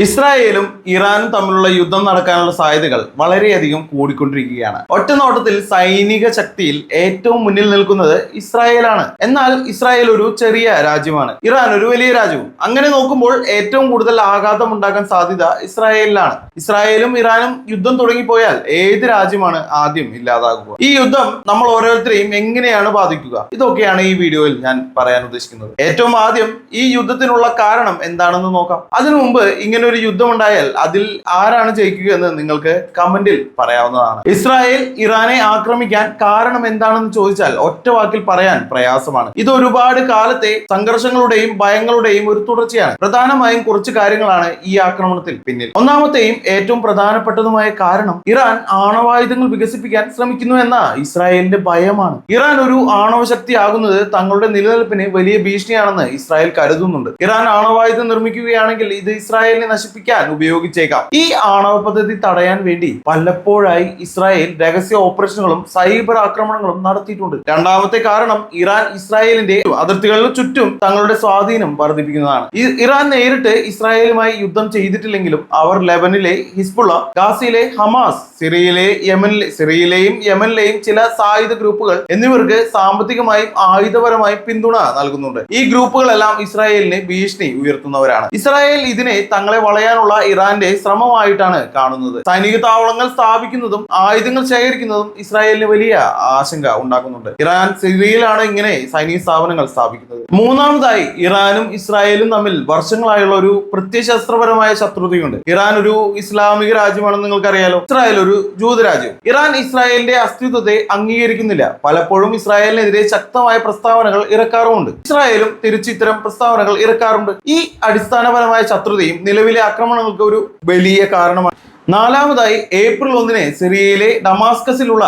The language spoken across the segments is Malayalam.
ഇസ്രായേലും ഇറാനും തമ്മിലുള്ള യുദ്ധം നടക്കാനുള്ള സാധ്യതകൾ വളരെയധികം കൂടിക്കൊണ്ടിരിക്കുകയാണ്. ഒറ്റ നോട്ടത്തിൽ സൈനിക ശക്തിയിൽ ഏറ്റവും മുന്നിൽ നിൽക്കുന്നത് ഇസ്രായേലാണ്. എന്നാൽ ഇസ്രായേൽ ഒരു ചെറിയ രാജ്യമാണ്, ഇറാൻ ഒരു വലിയ രാജ്യവും. അങ്ങനെ നോക്കുമ്പോൾ ഏറ്റവും കൂടുതൽ ആഘാതം ഉണ്ടാക്കാൻ സാധ്യത ഇസ്രായേലിലാണ്. ഇസ്രായേലും ഇറാനും യുദ്ധം തുടങ്ങിപ്പോയാൽ ഏത് രാജ്യമാണ് ആദ്യം ഇല്ലാതാകുക? ഈ യുദ്ധം നമ്മൾ ഓരോരുത്തരെയും എങ്ങനെയാണ് ബാധിക്കുക? ഇതൊക്കെയാണ് ഈ വീഡിയോയിൽ ഞാൻ പറയാൻ ഉദ്ദേശിക്കുന്നത്. ഏറ്റവും ആദ്യം ഈ യുദ്ധത്തിനുള്ള കാരണം എന്താണെന്ന് നോക്കാം. അതിനു മുമ്പ് ഇങ്ങനെ ഒരു യുദ്ധം ഉണ്ടായാൽ അതിൽ ആരാണ് ജയിക്കുക എന്ന് നിങ്ങൾക്ക് കമന്റിൽ പറയാവുന്നതാണ്. ഇസ്രായേൽ ഇറാനെ ആക്രമിക്കാൻ കാരണം എന്താണെന്ന് ചോദിച്ചാൽ ഒറ്റ വാക്കിൽ പറയാൻ പ്രയാസമാണ്. ഇത് ഒരുപാട് കാലത്തെ സംഘർഷങ്ങളുടെയും ഭയങ്ങളുടെയും ഒരു തുടർച്ചയാണ്. പ്രധാനമായും കുറച്ച് കാര്യങ്ങളാണ് ഈ ആക്രമണത്തിൽ പിന്നിൽ. ഒന്നാമത്തെയും ഏറ്റവും പ്രധാനപ്പെട്ടതുമായ കാരണം ഇറാൻ ആണവായുധങ്ങൾ വികസിപ്പിക്കാൻ ശ്രമിക്കുന്നു എന്ന ഇസ്രായേലിന്റെ ഭയമാണ്. ഇറാൻ ഒരു ആണവ ശക്തി ആകുന്നത് തങ്ങളുടെ നിലനിൽപ്പിന് വലിയ ഭീഷണിയാണെന്ന് ഇസ്രായേൽ കരുതുന്നുണ്ട്. ഇറാൻ ആണവായുധം നിർമ്മിക്കുകയാണെങ്കിൽ ഇത് ഇസ്രായേലിനെ നശിപ്പിക്കാൻ ഉപയോഗിച്ചേക്കാം. ഈ ആണവ പദ്ധതി തടയാൻ വേണ്ടി പലപ്പോഴായി ഇസ്രായേൽ രഹസ്യ ഓപ്പറേഷനുകളും സൈബർ ആക്രമണങ്ങളും നടത്തിയിട്ടുണ്ട്. രണ്ടാമത്തെ കാരണം ഇറാൻ ഇസ്രായേലിന്റെ അതിർത്തികളിൽ ചുറ്റും തങ്ങളുടെ സ്വാധീനം വർദ്ധിപ്പിക്കുന്നതാണ്. ഇറാൻ നേരിട്ട് ഇസ്രായേലുമായി യുദ്ധം ചെയ്തിട്ടില്ലെങ്കിലും അവർ ലെബനിലെ ഹിസ്ബുള്ള, ഗാസയിലെ ഹമാസ്, സിറിയയിലെയും യമനിലെയും ചില സായുധ ഗ്രൂപ്പുകൾ എന്നിവർക്ക് സാമ്പത്തികമായും ആയുധപരമായും പിന്തുണ നൽകുന്നുണ്ട്. ഈ ഗ്രൂപ്പുകളെല്ലാം ഇസ്രായേലിന് ഭീഷണി ഉയർത്തുന്നവരാണ്. ഇസ്രായേൽ ഇതിനെ തങ്ങളെ വളയാനുള്ള ഇറാന്റെ ശ്രമമായിട്ടാണ് കാണുന്നത്. സൈനിക താവളങ്ങൾ സ്ഥാപിക്കുന്നതും ആയുധങ്ങൾ ശേഖരിക്കുന്നതും ഇസ്രായേലിന് വലിയ ആശങ്ക ഉണ്ടാക്കുന്നുണ്ട്. ഇറാൻ സിറിയയിലാണ് ഇങ്ങനെ സൈനിക സ്ഥാപനങ്ങൾ സ്ഥാപിക്കുന്നത്. മൂന്നാമതായി ഇറാനും ഇസ്രായേലും തമ്മിൽ വർഷങ്ങളായുള്ള ഒരു പ്രത്യയശാസ്ത്രപരമായ ശത്രുതയുണ്ട്. ഇറാൻ ഒരു ഇസ്ലാമിക രാജ്യമാണെന്ന് നിങ്ങൾക്കറിയാലോ, ഇസ്രായേൽ ഒരു ജൂത രാജ്യം. ഇറാൻ ഇസ്രായേലിന്റെ അസ്തിത്വത്തെ അംഗീകരിക്കുന്നില്ല. പലപ്പോഴും ഇസ്രായേലിനെതിരെ ശക്തമായ പ്രസ്താവനകൾ ഇറക്കാറുമുണ്ട്. ഇസ്രായേലും തിരിച്ച് ഇത്തരം പ്രസ്താവനകൾ ഇറക്കാറുണ്ട്. ഈ അടിസ്ഥാനപരമായ ശത്രുതയും നിലവിലെ ആക്രമണങ്ങൾക്ക് ഒരു വലിയ കാരണമാണ്. നാലാമതായി ഏപ്രിൽ 1 സിറിയയിലെ ഡമാസ്കസിലുള്ള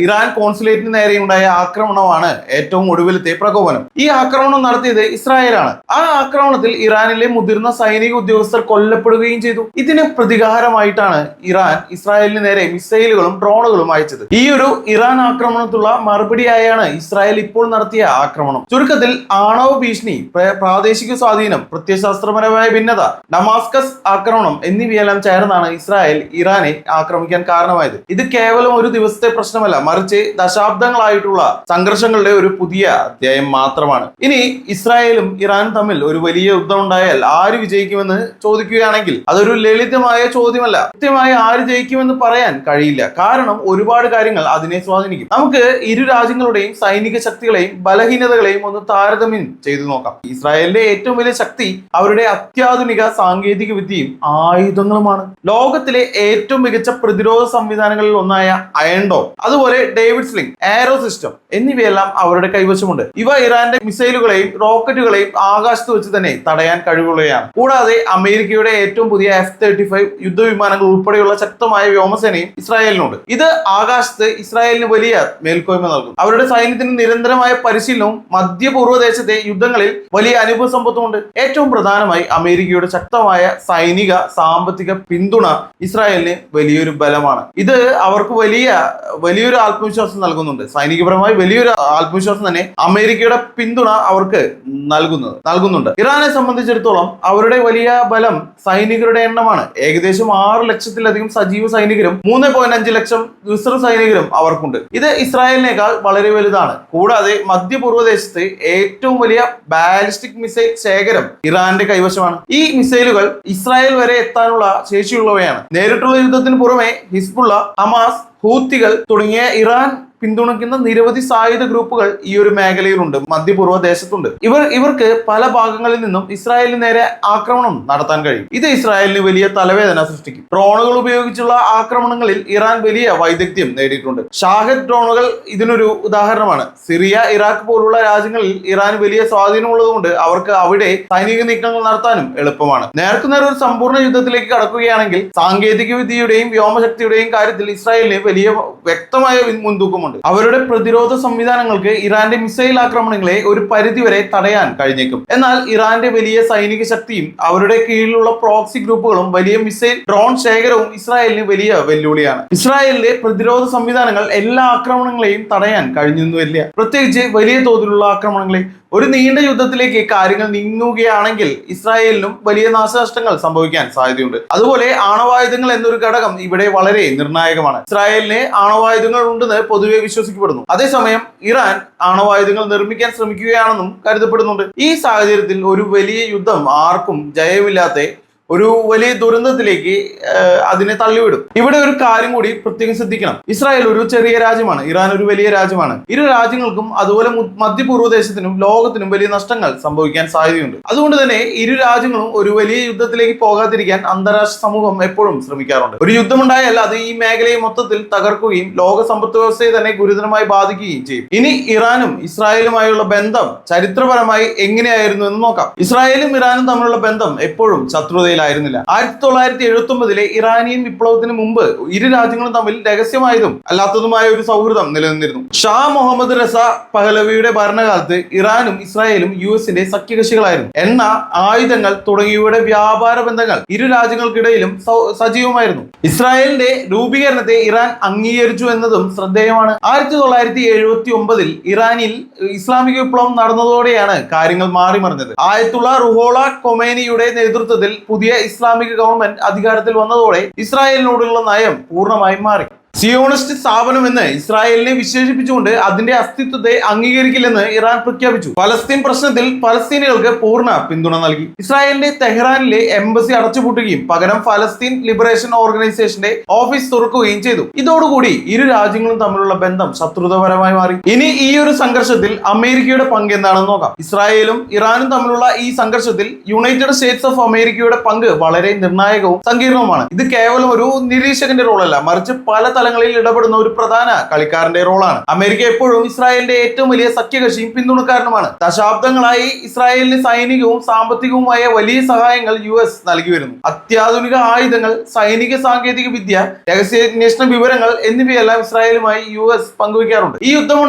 ഇറാൻ കോൺസുലേറ്റിന് നേരെയുണ്ടായ ആക്രമണമാണ് ഏറ്റവും ഒടുവിലത്തെ പ്രകോപനം. ഈ ആക്രമണം നടത്തിയത് ഇസ്രായേലാണ്. ആ ആക്രമണത്തിൽ ഇറാനിലെ മുതിർന്ന സൈനിക ഉദ്യോഗസ്ഥർ കൊല്ലപ്പെടുകയും ചെയ്തു. ഇതിന് പ്രതികാരമായിട്ടാണ് ഇറാൻ ഇസ്രായേലിന് നേരെ മിസൈലുകളും ഡ്രോണുകളും അയച്ചത്. ഈ ഒരു ഇറാൻ ആക്രമണത്തിലുള്ള മറുപടിയായാണ് ഇസ്രായേൽ ഇപ്പോൾ നടത്തിയ ആക്രമണം. ചുരുക്കത്തിൽ ആണവ ഭീഷണി, പ്രാദേശിക സ്വാധീനം, പ്രത്യയശാസ്ത്രപരമായ ഭിന്നത, ഡമാസ്കസ് ആക്രമണം എന്നിവയെല്ലാം ചേർന്നാണ് ഇസ്രായേൽ ഇറാനെ ആക്രമിക്കാൻ കാരണമായത്. ഇത് കേവലം ഒരു ദിവസത്തെ പ്രശ്നമല്ല, മറിച്ച് ദശാബ്ദങ്ങളായിട്ടുള്ള സംഘർഷങ്ങളുടെ ഒരു പുതിയ അധ്യായം മാത്രമാണ്. ഇനി ഇസ്രായേലും ഇറാനും തമ്മിൽ ഒരു വലിയ യുദ്ധം ഉണ്ടായാൽ ആര് വിജയിക്കുമെന്ന് ചോദിക്കുകയാണെങ്കിൽ അതൊരു ലളിതമായ ചോദ്യമല്ല. കൃത്യമായി ആര് ജയിക്കുമെന്ന് പറയാൻ കഴിയില്ല. കാരണം ഒരുപാട് കാര്യങ്ങൾ അതിനെ സ്വാധീനിക്കും. നമുക്ക് ഇരു രാജ്യങ്ങളുടെയും സൈനിക ശക്തികളെയും ബലഹീനതകളെയും ഒന്ന് താരതമ്യം ചെയ്തു നോക്കാം. ഇസ്രായേലിന്റെ ഏറ്റവും വലിയ ശക്തി അവരുടെ അത്യാധുനിക സാങ്കേതിക വിദ്യയും ആയുധങ്ങളുമാണ്. ലോകത്തിലെ ഏറ്റവും മികച്ച പ്രതിരോധ സംവിധാനങ്ങളിൽ ഒന്നായ അയൺ ഡോം, അതുപോലെ ഡേവിഡ് സ്ലിംഗ്, എയ്റോ സിസ്റ്റം എന്നിവയെല്ലാം അവരുടെ കൈവശമുണ്ട്. ഇവ ഇറാന്റെ മിസൈലുകളെയും റോക്കറ്റുകളെയും ആകാശത്ത് വെച്ച് തന്നെ തടയാൻ കഴിവുള്ളവയാണ്. കൂടാതെ അമേരിക്കയുടെ ഏറ്റവും പുതിയ F-35 യുദ്ധവിമാനങ്ങൾ ഉൾപ്പെടെയുള്ള ശക്തമായ വ്യോമസേനയും ഇസ്രായേലിനുണ്ട്. ഇത് ആകാശത്ത് ഇസ്രായേലിന് വലിയ മേൽക്കോയ്മ നൽകും. അവരുടെ സൈന്യത്തിന് നിരന്തരമായ പരിശീലനവും മധ്യപൂർവ്വ ദേശത്തെ യുദ്ധങ്ങളിൽ വലിയ അനുഭവ സമ്പത്തുമുണ്ട്. ഏറ്റവും പ്രധാനമായി അമേരിക്കയുടെ ശക്തമായ സൈനിക സാമ്പത്തിക പിന്തുണ ഇസ്രായേലിന് വലിയൊരു ബലമാണ്. ഇത് അവർക്ക് വലിയൊരു ആത്മവിശ്വാസം നൽകുന്നുണ്ട്. സൈനികപരമായി വലിയൊരു ആത്മവിശ്വാസം തന്നെ അമേരിക്കയുടെ പിന്തുണ അവർക്ക് നൽകുന്നുണ്ട്. ഇറാനെ സംബന്ധിച്ചിടത്തോളം അവരുടെ വലിയ ബലം സൈനികരുടെ എണ്ണമാണ്. ഏകദേശം 6 ലക്ഷത്തിലധികം സജീവ സൈനികരും 3.5 ലക്ഷം റിസർവ് സൈനികരും അവർക്കുണ്ട്. ഇത് ഇസ്രായേലിനേക്കാൾ വളരെ വലുതാണ്. കൂടാതെ മധ്യപൂർവ്വ ദേശത്ത് ഏറ്റവും വലിയ ബാലിസ്റ്റിക് മിസൈൽ ശേഖരം ഇറാന്റെ കൈവശമാണ്. ഈ മിസൈലുകൾ ഇസ്രായേൽ വരെ എത്താനുള്ള ശേഷിയുള്ളവയാണ്. നേരിട്ടുള്ള യുദ്ധത്തിന് പുറമെ ഹിസ്ബുള്ള, ഹമാസ്, ഹൂത്തികൾ തുടങ്ങിയ ഇറാൻ പിന്തുണയ്ക്കുന്ന നിരവധി സായുധ ഗ്രൂപ്പുകൾ ഈ ഒരു മേഖലയിലുണ്ട്, മധ്യപൂർവ്വ ദേശത്തുണ്ട്. ഇവർക്ക് പല ഭാഗങ്ങളിൽ നിന്നും ഇസ്രായേലിന് നേരെ ആക്രമണം നടത്താൻ കഴിയും. ഇത് ഇസ്രായേലിന് വലിയ തലവേദന സൃഷ്ടിക്കും. ഡ്രോണുകൾ ഉപയോഗിച്ചുള്ള ആക്രമണങ്ങളിൽ ഇറാൻ വലിയ വൈദഗ്ധ്യം നേടിയിട്ടുണ്ട്. ഷാഹദ് ഡ്രോണുകൾ ഇതിനൊരു ഉദാഹരണമാണ്. സിറിയ, ഇറാഖ് പോലുള്ള രാജ്യങ്ങളിൽ ഇറാൻ വലിയ സ്വാധീനമുള്ളതുകൊണ്ട് അവർക്ക് അവിടെ സൈനിക നീക്കങ്ങൾ നടത്താനും എളുപ്പമാണ്. നേർക്കുനേർ ഒരു സമ്പൂർണ്ണ യുദ്ധത്തിലേക്ക് കടക്കുകയാണെങ്കിൽ സാങ്കേതിക വിദ്യയുടെയും വ്യോമശക്തിയുടെയും കാര്യത്തിൽ ഇസ്രായേലിന് വലിയ വ്യക്തമായ മുൻതൂക്കമുണ്ട്. അവരുടെ പ്രതിരോധ സംവിധാനങ്ങൾക്ക് ഇറാന്റെ മിസൈൽ ആക്രമണങ്ങളെ ഒരു പരിധിവരെ തടയാൻ കഴിഞ്ഞേക്കും. എന്നാൽ ഇറാന്റെ വലിയ സൈനിക ശക്തിയും അവരുടെ കീഴിലുള്ള പ്രോക്സി ഗ്രൂപ്പുകളും വലിയ മിസൈൽ ഡ്രോൺ ശേഖരവും ഇസ്രായേലിന് വലിയ വെല്ലുവിളിയാണ്. ഇസ്രായേലിന്റെ പ്രതിരോധ സംവിധാനങ്ങൾ എല്ലാ ആക്രമണങ്ങളെയും തടയാൻ കഴിഞ്ഞൊന്നുമില്ല, പ്രത്യേകിച്ച് വലിയ തോതിലുള്ള ആക്രമണങ്ങളെ. ഒരു നീണ്ട യുദ്ധത്തിലേക്ക് കാര്യങ്ങൾ നീങ്ങുകയാണെങ്കിൽ ഇസ്രായേലിനും വലിയ നാശനഷ്ടങ്ങൾ സംഭവിക്കാൻ സാധ്യതയുണ്ട്. അതുപോലെ ആണവായുധങ്ങൾ എന്നൊരു ഘടകം ഇവിടെ വളരെ നിർണായകമാണ്. ഇസ്രായേലിന് ആണവായുധങ്ങൾ ഉണ്ടെന്ന് പൊതുവെ വിശ്വസിക്കപ്പെടുന്നു. അതേസമയം ഇറാൻ ആണവായുധങ്ങൾ നിർമ്മിക്കാൻ ശ്രമിക്കുകയാണെന്നും കരുതപ്പെടുന്നുണ്ട്. ഈ സാഹചര്യത്തിൽ ഒരു വലിയ യുദ്ധം ആർക്കും ജയമില്ലാത്ത ഒരു വലിയ ദുരന്തത്തിലേക്ക് അതിനെ തള്ളിവിടും. ഇവിടെ ഒരു കാര്യം കൂടി പ്രത്യേകം ശ്രദ്ധിക്കണം. ഇസ്രായേൽ ഒരു ചെറിയ രാജ്യമാണ്, ഇറാൻ ഒരു വലിയ രാജ്യമാണ്. ഇരു രാജ്യങ്ങൾക്കും അതുപോലെ മധ്യപൂർവ്വദേശത്തിനും ലോകത്തിനും വലിയ നഷ്ടങ്ങൾ സംഭവിക്കാൻ സാധ്യതയുണ്ട്. അതുകൊണ്ട് തന്നെ ഇരു രാജ്യങ്ങളും ഒരു വലിയ യുദ്ധത്തിലേക്ക് പോകാതിരിക്കാൻ അന്താരാഷ്ട്ര സമൂഹം എപ്പോഴും ശ്രമിക്കാറുണ്ട്. ഒരു യുദ്ധമുണ്ടായാൽ അത് ഈ മേഖലയെ മൊത്തത്തിൽ തകർക്കുകയും ലോക സമ്പദ് വ്യവസ്ഥയെ തന്നെ ഗുരുതരമായി ബാധിക്കുകയും ചെയ്യും. ഇനി ഇറാനും ഇസ്രായേലുമായുള്ള ബന്ധം ചരിത്രപരമായി എങ്ങനെയായിരുന്നു എന്ന് നോക്കാം. ഇസ്രായേലും ഇറാനും തമ്മിലുള്ള ബന്ധം എപ്പോഴും ശത്രുതയിൽ ായിരുന്നില്ല. 1979 ഇറാനിയൻ വിപ്ലവത്തിന് മുമ്പ് ഇരു രാജ്യങ്ങളും തമ്മിൽ രഹസ്യമായതും അല്ലാത്തതുമായ ഒരു സൗഹൃദം നിലനിന്നിരുന്നു. ഷാ മുഹമ്മദ് റസ പഹലവിയുടെ ഭരണകാലത്ത് ഇറാനും ഇസ്രായേലും യുഎസിന്റെ സഖ്യകക്ഷികളായിരുന്നു. എണ്ണ, ആയുധങ്ങൾ തുടങ്ങിയവയുടെ വ്യാപാര ബന്ധങ്ങൾ ഇരു രാജ്യങ്ങൾക്കിടയിലും സജീവമായിരുന്നു. ഇസ്രായേലിന്റെ രൂപീകരണത്തെ ഇറാൻ അംഗീകരിച്ചു എന്നതും ശ്രദ്ധേയമാണ്. 1979 ഇറാനിൽ ഇസ്ലാമിക വിപ്ലവം നടന്നതോടെയാണ് കാര്യങ്ങൾ മാറിമറിഞ്ഞത്. ആയത്തുള്ള റുഹോള കൊമേനിയുടെ നേതൃത്വത്തിൽ പുതിയ ഇസ്ലാമിക ഗവൺമെന്റ് അധികാരത്തിൽ വന്നതോടെ ഇസ്രായേലിനോടുള്ള നയം പൂർണ്ണമായും മാറി. സിയോണിസ്റ്റ് സ്ഥാപനമെന്ന് ഇസ്രായേലിനെ വിശേഷിപ്പിച്ചുകൊണ്ട് അതിന്റെ അസ്തിത്വത്തെ അംഗീകരിക്കില്ലെന്ന് ഇറാൻ പ്രഖ്യാപിച്ചു. പലസ്തീൻ പ്രശ്നത്തിൽ പലസ്തീനികൾക്ക് പൂർണ്ണ പിന്തുണ നൽകി. ഇസ്രായേലിന്റെ തെഹ്റാനിലെ എംബസി അടച്ചുപൂട്ടുകയും പകരം ഫലസ്തീൻ ലിബറേഷൻ ഓർഗനൈസേഷന്റെ ഓഫീസ് തുറക്കുകയും ചെയ്തു. ഇതോടുകൂടി ഇരു രാജ്യങ്ങളും തമ്മിലുള്ള ബന്ധം ശത്രുതാപരമായി മാറി. ഇനി ഈ ഒരു സംഘർഷത്തിൽ അമേരിക്കയുടെ പങ്ക് എന്താണെന്ന് നോക്കാം. ഇസ്രായേലും ഇറാനും തമ്മിലുള്ള ഈ സംഘർഷത്തിൽ യുണൈറ്റഡ് സ്റ്റേറ്റ്സ് ഓഫ് അമേരിക്കയുടെ പങ്ക് വളരെ നിർണായകവും സങ്കീർണവുമാണ്. ഇത് കേവലം ഒരു നിരീക്ഷകന്റെ റോളല്ല, മറിച്ച് പല ങ്ങളിൽ ഇടപെടുന്ന ഒരു പ്രധാന കളിക്കാരന്റെ റോളാണ്. അമേരിക്ക എപ്പോഴും ഇസ്രായേലിന്റെ ഏറ്റവും വലിയ സഖ്യകക്ഷിയും പിന്തുണക്കാരനുമാണ്. ദശാബ്ദങ്ങളായി ഇസ്രായേലിന് സൈനികവും സാമ്പത്തികവുമായ വലിയ സഹായങ്ങൾ US നൽകി വരുന്നു. അത്യാധുനിക ആയുധങ്ങൾ, സൈനിക സാങ്കേതിക വിദ്യ, രഹസ്യാന്വേഷണ വിവരങ്ങൾ എന്നിവയെല്ലാം ഇസ്രായേലുമായി US പങ്കുവയ്ക്കാറുണ്ട്.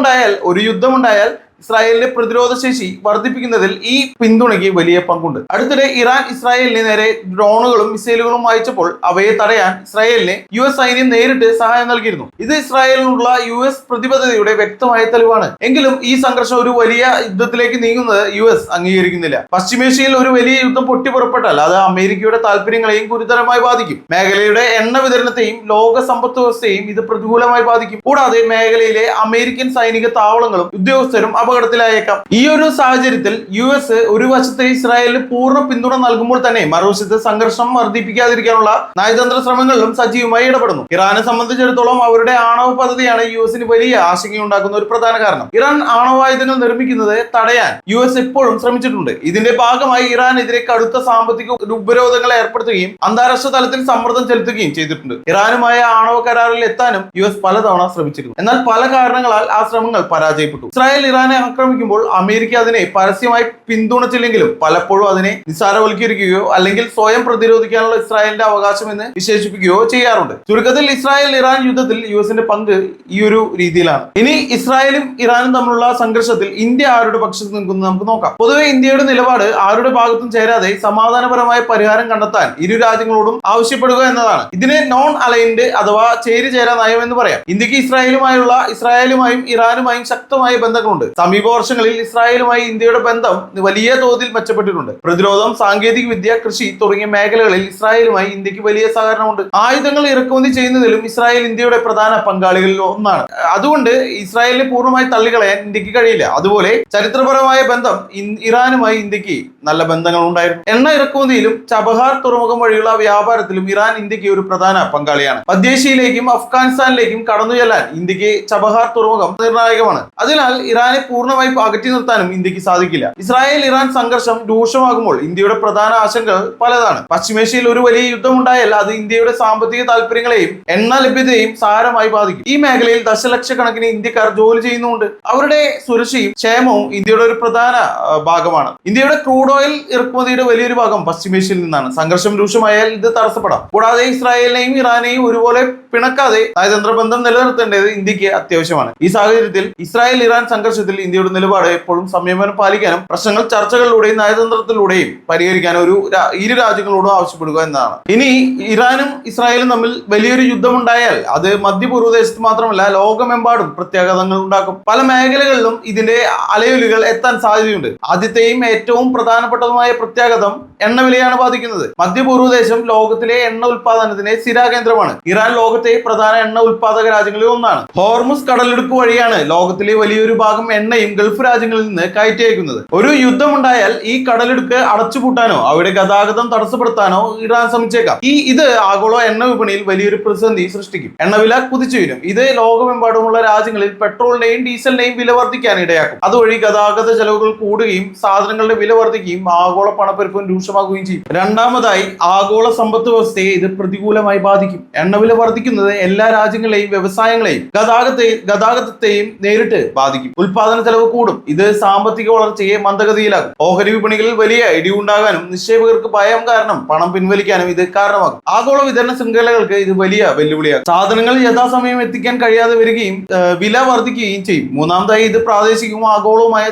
ഒരു യുദ്ധമുണ്ടായാൽ ഇസ്രായേലിന്റെ പ്രതിരോധ ശേഷി വർദ്ധിപ്പിക്കുന്നതിൽ ഈ പിന്തുണയ്ക്ക് വലിയ പങ്കുണ്ട്. അടുത്തിടെ ഇറാൻ ഇസ്രായേലിന് നേരെ ഡ്രോണുകളും മിസൈലുകളും അയച്ചപ്പോൾ അവയെ തടയാൻ ഇസ്രായേലിന് US സൈന്യം നേരിട്ട് സഹായം നൽകിയിരുന്നു. ഇത് ഇസ്രായേലിനുള്ള US പ്രതിബദ്ധതയുടെ വ്യക്തമായ തെളിവാണ്. എങ്കിലും ഈ സംഘർഷം ഒരു വലിയ യുദ്ധത്തിലേക്ക് നീങ്ങുന്നത് US അംഗീകരിക്കുന്നില്ല. പശ്ചിമേഷ്യയിൽ ഒരു വലിയ യുദ്ധം പൊട്ടിപ്പുറപ്പെട്ടാൽ അത് അമേരിക്കയുടെ താല്പര്യങ്ങളെയും ഗുരുതരമായി ബാധിക്കും. മേഖലയുടെ എണ്ണ വിതരണത്തെയും ലോക സമ്പദ് വ്യവസ്ഥയെയും ഇത് പ്രതികൂലമായി ബാധിക്കും. കൂടാതെ മേഖലയിലെ അമേരിക്കൻ സൈനിക താവളങ്ങളും ഉദ്യോഗസ്ഥരും അപകടത്തിലായേക്കാം. ഈ ഒരു സാഹചര്യത്തിൽ US ഒരു വശത്തെ ഇസ്രായേലിന് പൂർണ്ണ പിന്തുണ നൽകുമ്പോൾ തന്നെ മറുവശത്ത് സംഘർഷം വർദ്ധിപ്പിക്കാതിരിക്കാനുള്ള നയതന്ത്ര ശ്രമങ്ങളിലും സജീവമായി ഇടപെടുന്നു. ഇറാനെ സംബന്ധിച്ചിടത്തോളം അവരുടെ ആണവ പദ്ധതിയാണ് USന് വലിയ ആശങ്കയുണ്ടാക്കുന്ന ഒരു പ്രധാന കാരണം. ഇറാൻ ആണവായുധങ്ങൾ നിർമ്മിക്കുന്നത് തടയാൻ US എപ്പോഴും ശ്രമിച്ചിട്ടുണ്ട്. ഇതിന്റെ ഭാഗമായി ഇറാനെതിരെ കടുത്ത സാമ്പത്തിക ഉപരോധങ്ങൾ ഏർപ്പെടുത്തുകയും അന്താരാഷ്ട്ര തലത്തിൽ സമ്മർദ്ദം ചെലുത്തുകയും ചെയ്തിട്ടുണ്ട്. ഇറാനുമായ ആണവ കരാറിൽ എത്താനും US പലതവണ ശ്രമിച്ചിരുന്നു. എന്നാൽ പല കാരണങ്ങളാൽ ആ ശ്രമങ്ങൾ പരാജയപ്പെട്ടു. ഇസ്രായേൽ ഇറാനെ ആക്രമിക്കുമ്പോൾ അമേരിക്ക അതിനെ പരസ്യമായി പിന്തുണച്ചില്ലെങ്കിലും പലപ്പോഴും അതിനെ നിസ്സാരവൽക്കരിക്കുകയോ അല്ലെങ്കിൽ സ്വയം പ്രതിരോധിക്കാനുള്ള ഇസ്രായേലിന്റെ അവകാശം എന്ന് വിശേഷിപ്പിക്കുകയോ ചെയ്യാറുണ്ട്. ചുരുക്കത്തിൽ ഇസ്രായേൽ ഇറാൻ യുദ്ധത്തിൽ USന്റെ പങ്ക് ഈ ഒരു രീതിയിലാണ്. ഇനി ഇസ്രായേലും ഇറാനും തമ്മിലുള്ള സംഘർഷത്തിൽ ഇന്ത്യ ആരുടെ പക്ഷത്ത് നിൽക്കുന്നത് നമുക്ക് നോക്കാം. പൊതുവെ ഇന്ത്യയുടെ നിലപാട് ആരുടെ ഭാഗത്തും ചേരാതെ സമാധാനപരമായ പരിഹാരം കണ്ടെത്താൻ ഇരു രാജ്യങ്ങളോടും ആവശ്യപ്പെടുക എന്നതാണ്. ഇതിനെ നോൺ അലൈൻഡ് അഥവാ ചേരിചേരാ നയം എന്ന് പറയാം. ഇന്ത്യക്ക് ഇസ്രായേലുമായും ഇറാനുമായും ശക്തമായ ബന്ധങ്ങളുണ്ട്. സമീപ വർഷങ്ങളിൽ ഇസ്രായേലുമായി ഇന്ത്യയുടെ ബന്ധം വലിയ തോതിൽ മെച്ചപ്പെട്ടിട്ടുണ്ട്. പ്രതിരോധം, സാങ്കേതിക വിദ്യ, കൃഷി തുടങ്ങിയ മേഖലകളിൽ ഇസ്രായേലുമായി ഇന്ത്യക്ക് വലിയ സഹകരണമുണ്ട്. ആയുധങ്ങൾ ഇറക്കുമതി ചെയ്യുന്നതിലും ഇസ്രായേൽ ഇന്ത്യയുടെ പ്രധാന പങ്കാളികളിൽ ഒന്നാണ്. അതുകൊണ്ട് ഇസ്രായേലിനെ പൂർണ്ണമായി തള്ളിക്കളയാൻ ഇന്ത്യക്ക് കഴിയില്ല. അതുപോലെ ചരിത്രപരമായ ബന്ധം ഇറാനുമായി ഇന്ത്യക്ക് നല്ല ബന്ധങ്ങൾ ഉണ്ടായിരുന്നു. എണ്ണ ഇറക്കുമതിയിലും ചബഹാർ തുറമുഖം വഴിയുള്ള വ്യാപാരത്തിലും ഇറാൻ ഇന്ത്യക്ക് ഒരു പ്രധാന പങ്കാളിയാണ്. മധ്യേഷ്യയിലേക്കും അഫ്ഗാനിസ്ഥാനിലേക്കും കടന്നു ചെല്ലാൻ ഇന്ത്യക്ക് ചബഹാർ തുറമുഖം നിർണായകമാണ്. അതിനാൽ ഇറാനെ പൂർണ്ണമായി അകറ്റി നിർത്താനും ഇന്ത്യക്ക് സാധിക്കില്ല. ഇസ്രായേൽ ഇറാൻ സംഘർഷം രൂക്ഷമാകുമ്പോൾ ഇന്ത്യയുടെ പ്രധാന ആശങ്കകൾ പലതാണ്. പശ്ചിമേഷ്യയിൽ ഒരു വലിയ യുദ്ധമുണ്ടായാൽ അത് ഇന്ത്യയുടെ സാമ്പത്തിക താല്പര്യങ്ങളെയും എണ്ണ ലഭ്യതയെയും സാരമായി ബാധിക്കും. ഈ മേഖലയിൽ ദശലക്ഷക്കണക്കിന് ഇന്ത്യക്കാർ ജോലി ചെയ്യുന്നുണ്ട്. അവരുടെ സുരക്ഷയും ക്ഷേമവും ഇന്ത്യയുടെ ഒരു പ്രധാന ഭാഗമാണ്. ഇന്ത്യയുടെ ക്രൂഡ് ഓയിൽ ഇറക്കുമതിയുടെ വലിയൊരു ഭാഗം പശ്ചിമേഷ്യയിൽ നിന്നാണ്. സംഘർഷം രൂക്ഷമായാൽ ഇത് തടസ്സപ്പെടാം. കൂടാതെ ഇസ്രായേലിനെയും ഇറാനെയും ഒരുപോലെ പിണക്കാതെ നയതന്ത്ര ബന്ധം നിലനിർത്തേണ്ടത് ഇന്ത്യക്ക് അത്യാവശ്യമാണ്. ഈ സാഹചര്യത്തിൽ ഇസ്രായേൽ ഇറാൻ സംഘർഷത്തിൽ ഇന്ത്യയുടെ നിലപാട് എപ്പോഴും സംയമനം പാലിക്കാനും പ്രശ്നങ്ങൾ ചർച്ചകളിലൂടെയും നയതന്ത്രത്തിലൂടെയും പരിഹരിക്കാനും ഇരു രാജ്യങ്ങളോടും ആവശ്യപ്പെടുക എന്നതാണ്. ഇനി ഇറാനും ഇസ്രായേലും തമ്മിൽ വലിയൊരു യുദ്ധമുണ്ടായാൽ അത് മധ്യപൂർവ്വദേശത്ത് മാത്രമല്ല ലോകമെമ്പാടും പ്രത്യാഘാതങ്ങൾ ഉണ്ടാക്കും. പല മേഖലകളിലും ഇതിന്റെ അലയൊലികൾ എത്താൻ സാധ്യതയുണ്ട്. ആദ്യത്തെയും ഏറ്റവും പ്രധാനപ്പെട്ടതുമായ പ്രത്യാഘാതം എണ്ണവിലയാണ് ബാധിക്കുന്നത്. മധ്യപൂർവ്വദേശം ലോകത്തിലെ എണ്ണ ഉൽപാദനത്തിന്റെ സ്ഥിരാകേന്ദ്രമാണ്. ഇറാൻ ലോകത്തെ പ്രധാന എണ്ണ ഉൽപാദക രാജ്യങ്ങളിൽ ഒന്നാണ്. ഹോർമുസ് കടലിടുക്ക് വഴിയാണ് ലോകത്തിലെ വലിയൊരു ഭാഗം എണ്ണയും ഗൾഫ് രാജ്യങ്ങളിൽ നിന്ന് കയറ്റി അയക്കുന്നത്. ഒരു യുദ്ധമുണ്ടായാൽ ഈ കടലിടുക്ക് അടച്ചുപൂട്ടാനോ അവിടെ ഗതാഗതം തടസ്സപ്പെടുത്താനോ ഇറാൻ ശ്രമിച്ചേക്കാം. ഇത് ആഗോള എണ്ണ വിപണിയിൽ വലിയൊരു പ്രതിസന്ധി സൃഷ്ടിക്കും. എണ്ണവില കുതിച്ചുയരും. ഇത് ലോകമെമ്പാടുമുള്ള രാജ്യങ്ങളിൽ പെട്രോളിന്റെയും ഡീസലിന്റെയും വില വർദ്ധിക്കാൻ ഇടയാക്കും. അതുവഴി ഗതാഗത ചെലവുകൾ കൂടുകയും സാധനങ്ങളുടെ വില വർദ്ധിക്കുകയും ആഗോള പണപ്പെരുപ്പം രൂക്ഷമാകുകയും ചെയ്യും. രണ്ടാമതായി, ആഗോള സമ്പദ് വ്യവസ്ഥയെ ഇത് പ്രതികൂലമായി ബാധിക്കും. എണ്ണവില വർദ്ധിക്കുന്നത് എല്ലാ രാജ്യങ്ങളെയും വ്യവസായങ്ങളെയും ഗതാഗതത്തെയും നേരിട്ട് ബാധിക്കും. ഉൽപാദന ചെലവ് കൂടും. ഇത് സാമ്പത്തിക വളർച്ചയെ മന്ദഗതിയിലാക്കും. ഓഹരി വിപണികളിൽ വലിയ ഇടിവുണ്ടാകാനും നിക്ഷേപകർക്ക് ഭയം കാരണം പണം പിൻവലിക്കാനും ഇത് കാരണമാകും. ആഗോള വിതരണ ശൃംഖലകൾക്ക് ഇത് വലിയ വെല്ലുവിളിയാകും. സാധനങ്ങൾ യഥാസമയം എത്തിക്കാൻ കഴിയാതെ വരികയും വില വർദ്ധിക്കുകയും ചെയ്യും. മൂന്നാമതായി, ഇത് പ്രാദേശികവും ആഗോളവുമായ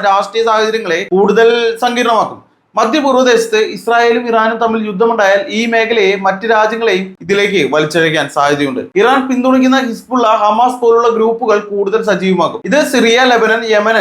രാഷ്ട്രീയ സാഹചര്യങ്ങളെ കൂടുതൽ സങ്കീർണമാക്കും. മധ്യപൂർവ്വദേശത്ത് ഇസ്രായേലും ഇറാനും തമ്മിൽ യുദ്ധമുണ്ടായാൽ ഈ മേഖലയെ മറ്റ് രാജ്യങ്ങളെയും ഇതിലേക്ക് വലിച്ചഴയ്ക്കാൻ സാധ്യതയുണ്ട്. ഇറാൻ പിന്തുണയ്ക്കുന്ന ഹിസ്ബുള്ള, ഹമാസ് പോലുള്ള ഗ്രൂപ്പുകൾ കൂടുതൽ സജീവമാകും. ഇത് സിറിയ, ലെബനൻ, യമൻ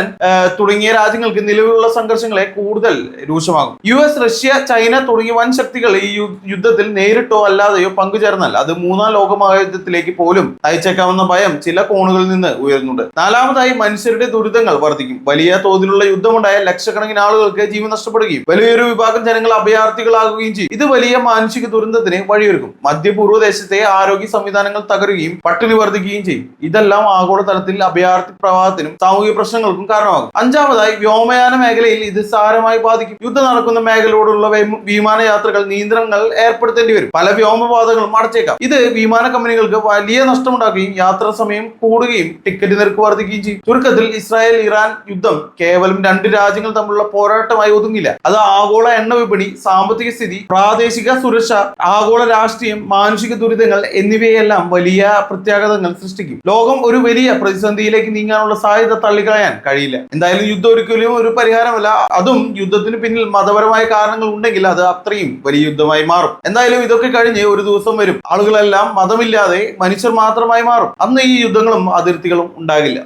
തുടങ്ങിയ രാജ്യങ്ങൾക്ക് നിലവിലുള്ള സംഘർഷങ്ങളെ കൂടുതൽ രൂക്ഷമാകും. US, റഷ്യ, ചൈന തുടങ്ങിയ വൻ ശക്തികൾ ഈ യുദ്ധത്തിൽ നേരിട്ടോ അല്ലാതെയോ പങ്കുചേർന്നാൽ അത് മൂന്നാം ലോകമഹായുദ്ധത്തിലേക്ക് പോലും നയിച്ചേക്കാവുന്ന ഭയം ചില കോണുകളിൽ നിന്ന് ഉയരുന്നുണ്ട്. നാലാമതായി, മനുഷ്യരുടെ ദുരിതങ്ങൾ വർദ്ധിക്കും. വലിയ തോതിലുള്ള യുദ്ധമുണ്ടായാൽ ലക്ഷക്കണക്കിന് ആളുകൾക്ക് ജീവൻ നഷ്ടപ്പെടുകയും വലിയൊരു വിഭാഗം ജനങ്ങൾ അഭയാർത്ഥികളാകുകയും ചെയ്യും. ഇത് വലിയ മാനുഷിക ദുരന്തത്തിന് വഴിയൊരുക്കും. മധ്യപൂർവ്വദേശത്തെ ആരോഗ്യ സംവിധാനങ്ങൾ തകരുകയും പട്ടിണി വർദ്ധിക്കുകയും ചെയ്യും. ഇതെല്ലാം ആഗോളതലത്തിൽ അഭയാർത്ഥി പ്രവാഹത്തിനും സാമൂഹിക പ്രശ്നങ്ങൾക്കും കാരണമാകും. അഞ്ചാമതായി, വ്യോമയാന മേഖലയിൽ ഇത് സാരമായി ബാധിക്കും. യുദ്ധം നടക്കുന്ന മേഖലയോടുള്ള വിമാനയാത്രകൾ നിയന്ത്രണങ്ങൾ ഏർപ്പെടുത്തേണ്ടി വരും. പല വ്യോമപാതകളും അടച്ചേക്കാം. ഇത് വിമാന കമ്പനികൾക്ക് വലിയ നഷ്ടമുണ്ടാക്കുകയും യാത്രാ സമയം കൂടുകയും ടിക്കറ്റ് നിരക്ക് വർദ്ധിക്കുകയും ചെയ്യും. ചുരുക്കത്തിൽ, ഇസ്രായേൽ ഇറാൻ യുദ്ധം കേവലം രണ്ട് രാജ്യങ്ങൾ തമ്മിലുള്ള പോരാട്ടമായി ഒതുങ്ങില്ല. അത് ആഗോള എണ്ണ വിപണി, സാമ്പത്തിക സ്ഥിതി, പ്രാദേശിക സുരക്ഷ, ആഗോള രാഷ്ട്രീയം, മാനുഷിക ദുരിതങ്ങൾ എന്നിവയെല്ലാം വലിയ പ്രത്യാഘാതങ്ങൾ സൃഷ്ടിക്കും. ലോകം ഒരു വലിയ പ്രതിസന്ധിയിലേക്ക് നീങ്ങാനുള്ള സാധ്യത തള്ളിക്കളയാൻ കഴിയില്ല. എന്തായാലും യുദ്ധം ഒരിക്കലും ഒരു പരിഹാരമല്ല. അതും യുദ്ധത്തിന് പിന്നിൽ മതപരമായ കാരണങ്ങൾ ഉണ്ടെങ്കിൽ അത് അത്രയും വലിയ യുദ്ധമായി മാറും. എന്തായാലും ഇതൊക്കെ കഴിഞ്ഞ് ഒരു ദിവസം വരും, ആളുകളെല്ലാം മതമില്ലാതെ മനുഷ്യർ മാത്രമായി മാറും. അന്ന് ഈ യുദ്ധങ്ങളും അതിർത്തികളും ഉണ്ടാകില്ല.